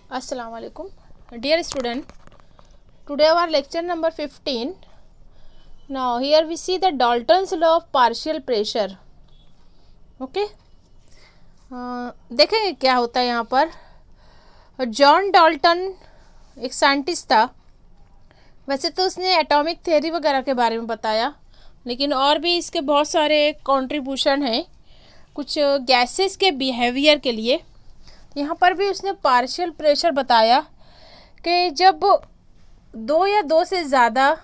Assalamu alaikum. Dear student, today our lecture number 15. Now here we see the Dalton's law of partial pressure. Okay. देखेंगे क्या होता है यहाँ पर. John Dalton एक साइंटिस्ट था. वैसे तो उसने एटॉमिक थ्योरी वगैरह के बारे में बताया, लेकिन और भी इसके बहुत सारे कंट्रीब्यूशन हैं कुछ गैसेस के बिहेवियर के लिए. यहाँ पर भी उसने पार्शियल प्रेशर बताया कि जब दो या दो से ज़्यादा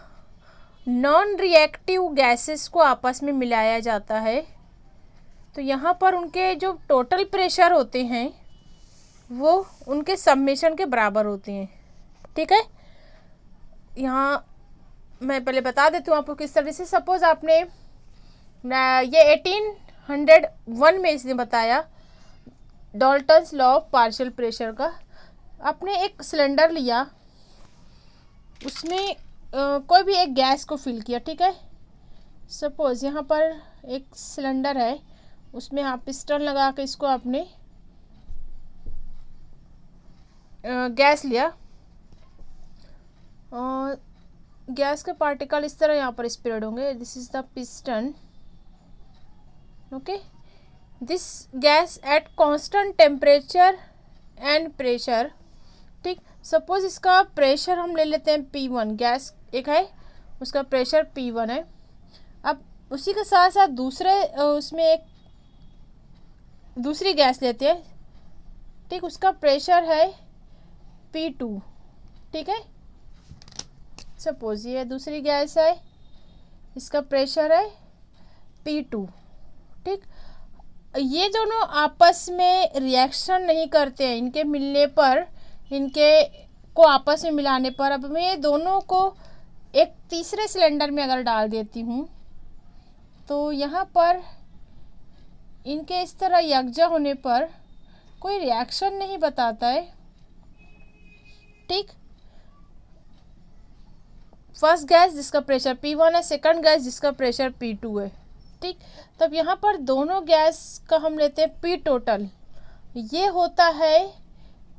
नॉन रिएक्टिव गैसेस को आपस में मिलाया जाता है तो यहाँ पर उनके जो टोटल प्रेशर होते हैं वो उनके सबमिशन के बराबर होते हैं. ठीक है. यहाँ मैं पहले बता देती हूँ आपको किस तरह से. सपोज आपने ये 1801 में इसने बताया Dalton's law of partial pressure का. आपने एक सिलेंडर लिया, उसमें कोई भी एक गैस को फिल किया. ठीक है. सपोज यहाँ पर एक सिलेंडर है, उसमें आप पिस्टन लगा के इसको आपने गैस लिया. गैस के पार्टिकल इस तरह यहाँ पर स्प्रेड होंगे. This is the piston. Okay. This gas at constant temperature and pressure. ठीक. सपोज इसका प्रेशर हम ले लेते हैं P1. गैस एक है, उसका प्रेशर P1 है. अब उसी के साथ साथ उसमें एक दूसरी गैस लेते हैं. ठीक. उसका प्रेशर है P2. ठीक है. सपोज ये दूसरी गैस है, इसका प्रेशर है P2. ठीक. ये दोनों आपस में रिएक्शन नहीं करते हैं. इनके मिलने पर, इनके को आपस में मिलाने पर, अब मैं ये दोनों को एक तीसरे सिलेंडर में अगर डाल देती हूँ तो यहाँ पर इनके इस तरह यकजा होने पर कोई रिएक्शन नहीं बताता है. ठीक. फर्स्ट गैस जिसका प्रेशर P1 है, सेकंड गैस जिसका प्रेशर P2 है. ठीक. तब यहाँ पर दोनों गैस का हम लेते हैं P टोटल. ये होता है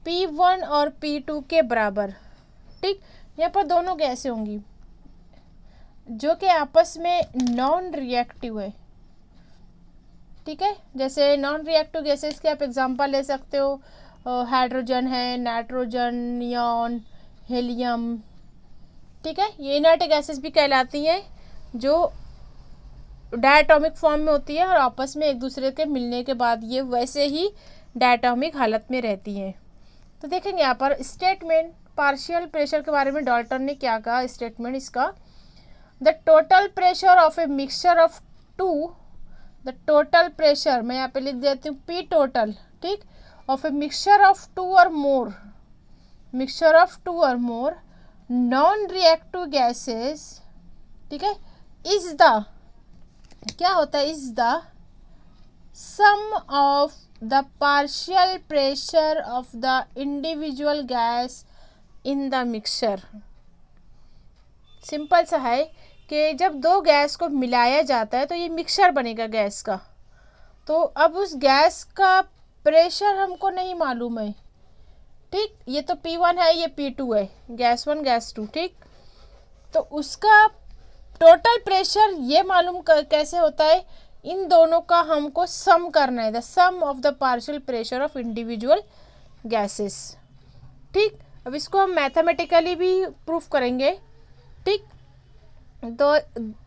P1 और P2 के बराबर. ठीक. यहाँ पर दोनों गैसें होंगी जो कि आपस में नॉन रिएक्टिव है. ठीक है. जैसे नॉन रिएक्टिव गैसेस के आप एग्जांपल ले सकते हो. हाइड्रोजन है, नाइट्रोजन, नियॉन, हीलियम. ठीक है. ये इनर्ट गैसेस भी कहलाती हैं जो डायटोमिक फॉर्म में होती है और आपस में एक दूसरे के मिलने के बाद ये वैसे ही डायटोमिक हालत में रहती हैं. तो देखेंगे यहाँ पर स्टेटमेंट पार्शियल प्रेशर के बारे में डाल्टन ने क्या कहा. स्टेटमेंट इसका, the total pressure of a mixture of two, the total pressure मैं यहाँ पे लिख देती हूँ P टोटल. ठीक. Of a mixture of two और मोर, मिक्सचर ऑफ टू और मोर नॉन रिएक्टिव गैसेस. ठीक है. इज द, क्या होता है, is the sum of the partial pressure of the individual gas in the mixture. Simple सा है कि जब दो गैस को मिलाया जाता है तो ये मिक्सचर बनेगा गैस का. तो अब उस गैस का प्रेशर हमको नहीं मालूम है. ठीक. ये तो P1 है, ये P2 है, गैस 1 गैस 2. ठीक. तो उसका टोटल प्रेशर ये मालूम कैसे होता है, इन दोनों का हमको सम करना है. The sum of the partial pressure of individual gases. ठीक. अब इसको हम मैथमेटिकली भी प्रूफ करेंगे. ठीक. तो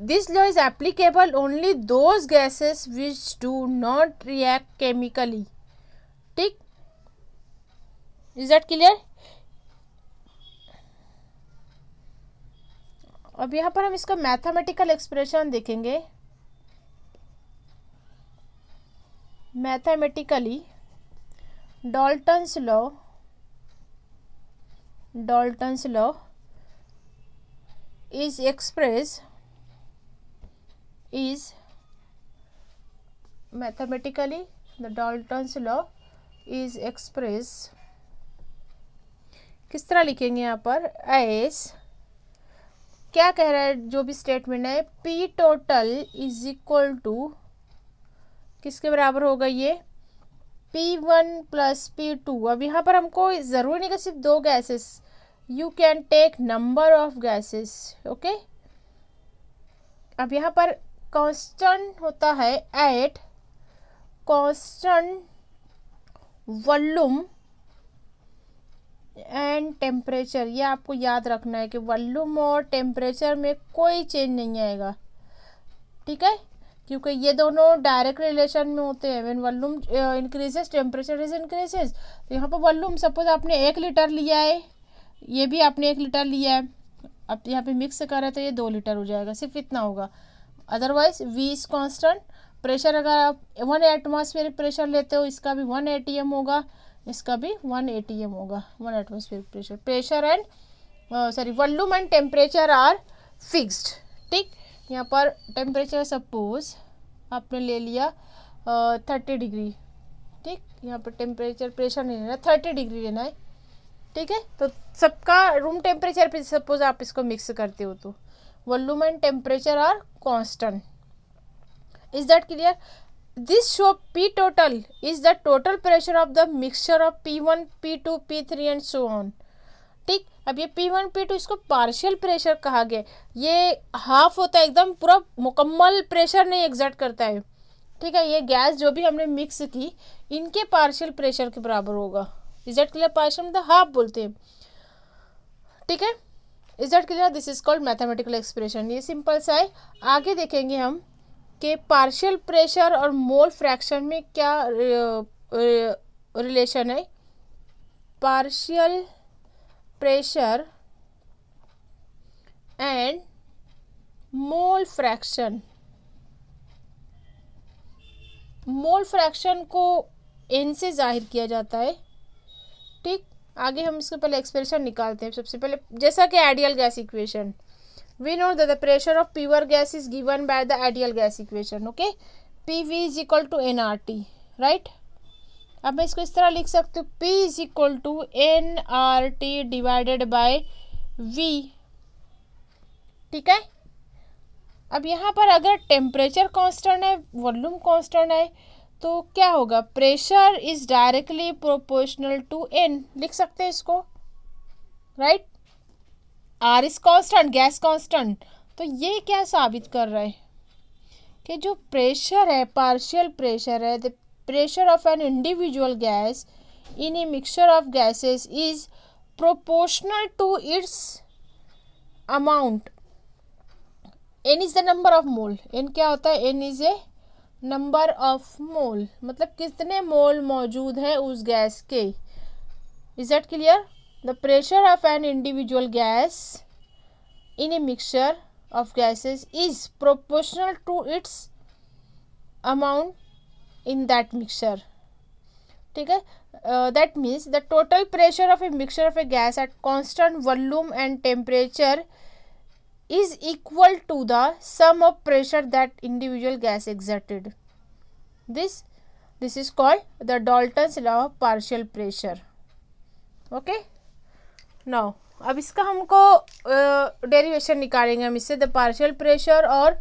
this law is applicable only those gases which do not react chemically. ठीक. Is that clear. अब यहाँ पर हम इसका मैथमेटिकल एक्सप्रेशन देखेंगे. Mathematically Dalton's law is expressed, is mathematically the Dalton's law is expressed. किस तरह लिखेंगे यहाँ पर, as क्या कह रहा है जो भी स्टेटमेंट है, P total is equal to किसके बराबर होगा, ये P1 प्लस P2। अब यहाँ पर हमको ज़रूरी नहीं कि सिर्फ दो gases, you can take number of gases. Okay, अब यहाँ पर कांस्टेंट होता है at constant volume and temperature. ये आपको याद रखना है कि वॉल्यूम और टेम्परेचर में कोई चेंज नहीं आएगा, ठीक है, क्योंकि ये दोनों डायरेक्ट रिलेशन में होते हैं। When volume increases temperature is increases. तो यहाँ पर वॉल्यूम, सपोज आपने 1 लीटर लिया है, ये भी आपने 1 लीटर लिया है, अब यहाँ पे मिक्स करें तो ये 2 लीटर हो जाएगा, सिर्फ इतना होगा। Otherwise we is constant. Pressure अगर आप 1 एटमॉस्फेरिक प्रेशर लेते हो, इसका भी 1 atm होगा, इसका भी 1 atm होगा, 1 atmospheric pressure. Pressure and volume and temperature are fixed, ठीक। यहाँ पर टेम्परेचर सपोज आपने ले लिया 30 डिग्री, ठीक। यहाँ पर टेम्परेचर प्रेशर नहीं लेना, 30 डिग्री लेना है, ठीक है। तो सबका रूम टेम्परेचर पे सपोज आप इसको मिक्स करते हो तो volume and temperature are constant. Is that clear? This show P total is the total pressure of the mixture of P1, P2, P3 and so on, ठीक। अब ये P1, P2 इसको पार्शियल प्रेशर कहा गया। ये हाफ होता है, एकदम पूरा मुकम्मल प्रेशर नहीं एग्जर्ट करता है, ठीक है। ये गैस जो भी हमने मिक्स की, इनके पार्शियल प्रेशर के बराबर होगा। Is that clear? पार्शियल मतलब हाफ बोलते हैं, ठीक है। Is that clear? This is called mathematical expression. ये सिंपल सा है। आगे देखेंगे हम कि पार्शियल प्रेशर और मोल फ्रैक्शन में क्या रिलेशन है। Partial pressure and mole fraction. Mole fraction को n से जाहिर किया जाता है, ठीक। आगे हम इसके पहले एक्सप्रेशन निकालते हैं। सबसे पहले जैसा कि ideal gas equation, we know that the pressure of pure gas is given by the ideal gas equation, okay, PV is equal to nRT, right। अब मैं इसको इस तरह लिख सकती हूँ, P is equal to nRT divided by V, ठीक है। अब यहाँ पर अगर टेम्परेचर कांस्टेंट है, वॉल्यूम कांस्टेंट है, तो क्या होगा? Pressure is directly proportional to n, लिख सकते हैं इसको, right. R is constant, gas constant. तो ये क्या साबित कर रहा है कि जो प्रेशर है, पार्शियल प्रेशर है, the pressure of an individual gas in a mixture of gases is proportional to its amount. N is the number of mole. N क्या होता है? N is a number of mole, मतलब कितने mole मौजूद है उस gas के। Is that clear? The pressure of an individual gas in a mixture of gases is proportional to its amount in that mixture, ठीक है। That means the total pressure of a mixture of a gas at constant volume and temperature is equal to the sum of pressure that individual gas exerted. This is called the Dalton's law of partial pressure, okay। Now अब इसका हमको derivation निकालेंगे हम इससे, the partial pressure और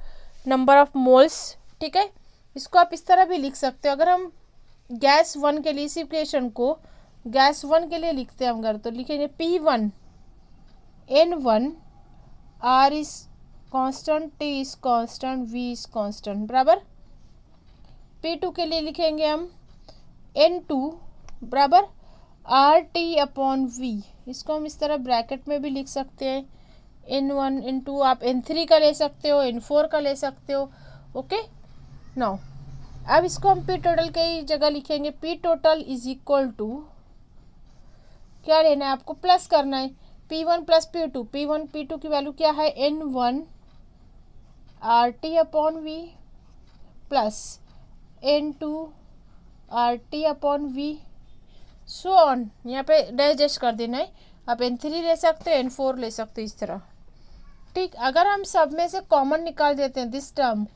number of moles, ठीक है। इसको आप इस तरह भी लिख सकते हो। अगर हम गैस 1 के लिए इस इक्वेशन को गैस 1 के लिए लिखते हैं अगर, तो लिखेंगे P1 N1 R is constant, T is constant, V is constant, बराबर। P2 के लिए लिखेंगे हम N2 बराबर RT अपॉन V। इसको हम इस तरह ब्रैकेट में भी लिख सकते हैं, N1 N2, आप N3 का ले सकते हो, N4 का ले सकते हो, ओके। नाउ अब इसको हम P टोटल की जगह लिखेंगे, P total is equal to, क्या लेना है आपको? प्लस करना है, P1 plus P2। P1 P2 की वैल्यू क्या है? N1 RT upon V plus N2 RT upon V, so on. यहाँ पे डाइजेस्ट कर देना है। आप N3 ले सकते हो, N4 ले सकते हो, इस तरह, ठीक। अगर हम सब में से कॉमन निकाल देते हैं, this term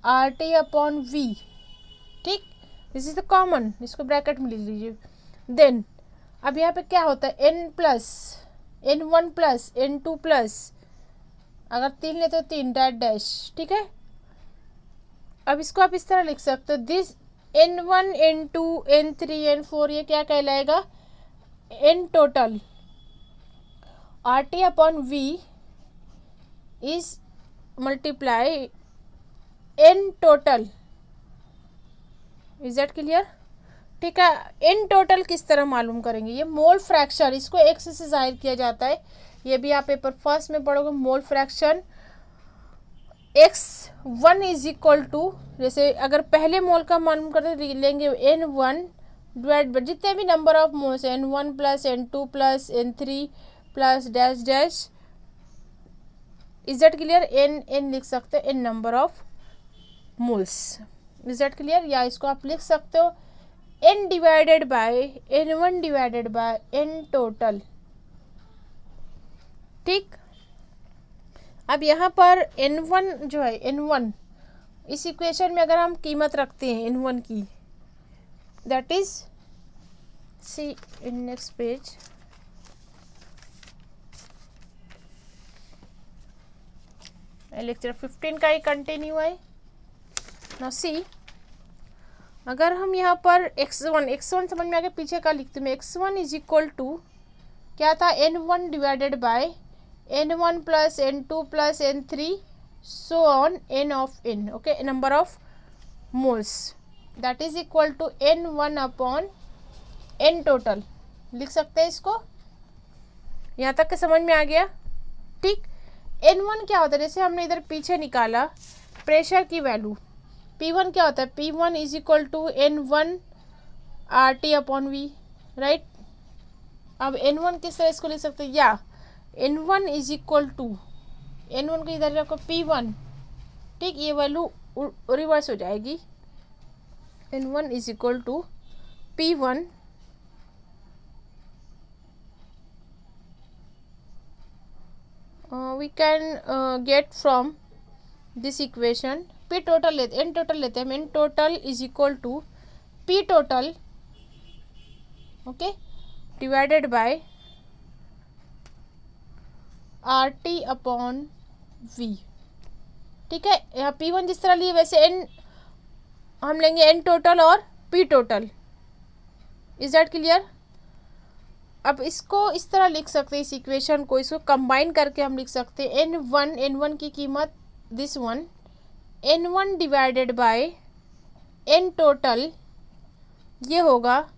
RT upon V, ठीक, दिस इज द कॉमन, इसको ब्रैकेट में लिख लीजिए। देन अब यहाँ पे क्या होता है? N plus N1 plus N2 plus, अगर 3 ले तो 3 डैश, ठीक है। अब इसको आप इस तरह लिख सकते हो, this N1 N2 N3 N4 ये क्या कहलाएगा, N total RT upon V is multiply N total. Is that clear? ठीक है, N टोटल किस तरह मालूम करेंगे, ये मोल फ्रैक्शन, इसको x से जाहिर किया जाता है, ये भी आप पेपर फर्स्ट में पढ़ोगे। Mole fraction x1 is equal to, जैसे अगर पहले मोल का मालूम करते लेंगे N1 डिवाइड बाय जितने भी number of moles N1 plus N2 plus N3 plus dash dash. Is that clear? N लिख सकते हैं N number of moles. Is that clear? या इसको आप लिख सकते हो N divided by N1 divided bye N total. ठीक, अब यहाँ पर N1 जो है, N1 इस इक्वेशन में अगर हम कीमत रखते हैं N1 की, that is see in next page, lecture 15 का ही कंटिन्यू है ना। सी अगर हम यहाँ पर x1 समझ में आ गया, पीछे का लिखते हैं। x1 इज इक्वल टू क्या था, N1 divided by N1 plus N2 plus N3 so on N of N, okay, number of moles, that is equal to N1 upon N total. लिख सकते हैं इसको, यहाँ तक के समझ में आ गया? ठीक, N1 क्या होता है, जैसे हमने इधर पीछे निकाला प्रेशर की वैल्यू, P1 क्या होता है, P1 is equal to N1 RT upon V, right. अब N1 किस तरह इसको लिख सकते हैं, या N1 is equal to, N1 को इधर रखो P1, ठीक, ये वैल्यू रिवर्स हो जाएगी। N1 is equal to P1 we can get from this equation P total लेते, N total लेते हैं, N total is equal to P total, okay, divided by RT upon V। ठीक है, यहाँ P1 जिस तरह लिए वैसे N हम लेंगे N total और P total। Is that clear? अब इसको इस तरह लिख सकते हैं, इस इक्वेशन को, इसको कंबाइन करके हम लिख सकते हैं N1 की कीमत this one, N1 divided bye N total, ये होगा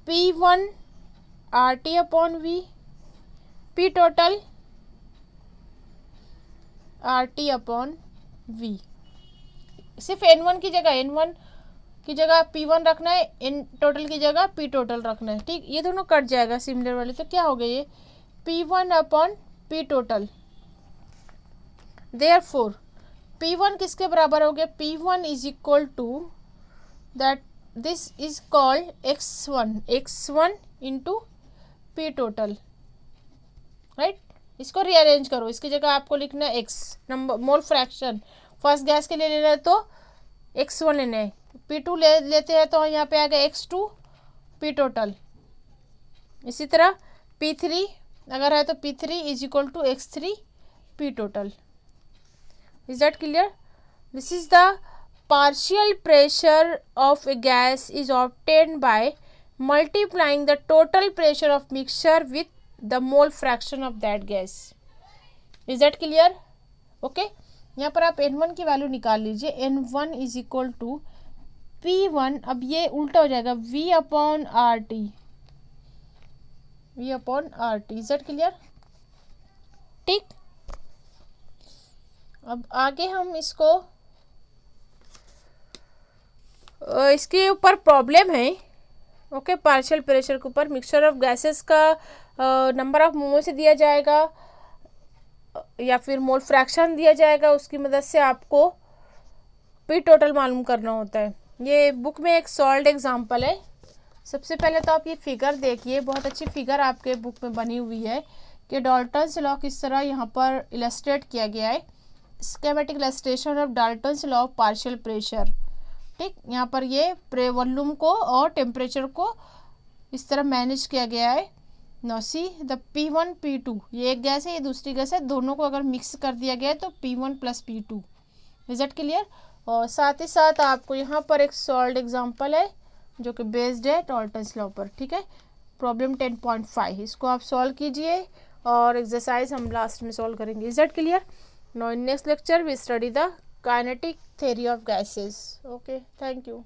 P1 RT upon V, P total RT upon V। सिर्फ N1 की जगह P1 रखना है, N टोटल की जगह P टोटल रखना है। ठीक, ये दोनों कट जाएगा सिमिलर वाले, तो क्या हो गया ये P1 upon P total. Therefore P1 किसके बराबर हो गया, P1 is equal to that, this is called x1 into P total, right. इसको रीअरेंज करो, इसकी जगह आपको लिखना है x number mole fraction, first gas के लिए लेना है तो x1 लेना है, P2 लेते हैं तो यहाँ पे आ गया x2 P टोटल। इसी तरह P3 अगर है तो P3 is equal to x3 P total. Is that clear? This is the partial pressure of a gas is obtained by multiplying the total pressure of mixture with the mole fraction of that gas. Is that clear? Okay, यहाँ पर आप N1 की value निकाल लीजिए, N1 is equal to P1, अब ये उल्टा हो जाएगा V upon RT, V upon RT। Is that clear? ठीक, अब आगे हम इसके ऊपर प्रॉब्लम है, ओके, पार्शियल प्रेशर के ऊपर मिक्सचर ऑफ गैसेस का नंबर ऑफ मोल से दिया जाएगा या फिर मोल फ्रैक्शन दिया जाएगा, उसकी मदद से आपको पी टोटल मालूम करना होता है। ये बुक में एक सॉल्व्ड एग्जांपल है। सबसे पहले तो आप ये फिगर देखिए, बहुत अच्छी फिगर आपके बुक में बनी हुई है कि डाल्टन्स लॉ किस तरह यहाँ पर इलस्ट्रेट किया गया है, schematic illustration of Dalton's law of partial pressure. ठीक, यहाँ पर ये वॉल्यूम को और टेम्परेचर को इस तरह मैनेज किया गया है। Now see the P1 P2, ये एक गैस है, ये दूसरी गैस है, दोनों को अगर मिक्स कर दिया गया है तो P1 plus P2। Is that clear? और साथ ही साथ आपको यहाँ पर एक सॉल्व एग्जांपल है जो कि बेस्ड है डाल्टन्स लॉ पर, ठीक है। प्रॉब्लम 10.5 इसको आप सॉल्व कीजिए और एक्सरसाइज हम लास्ट में सॉल्व करेंगे। Is that clear? Now in next lecture we study the kinetic theory of gases. Okay, thank you.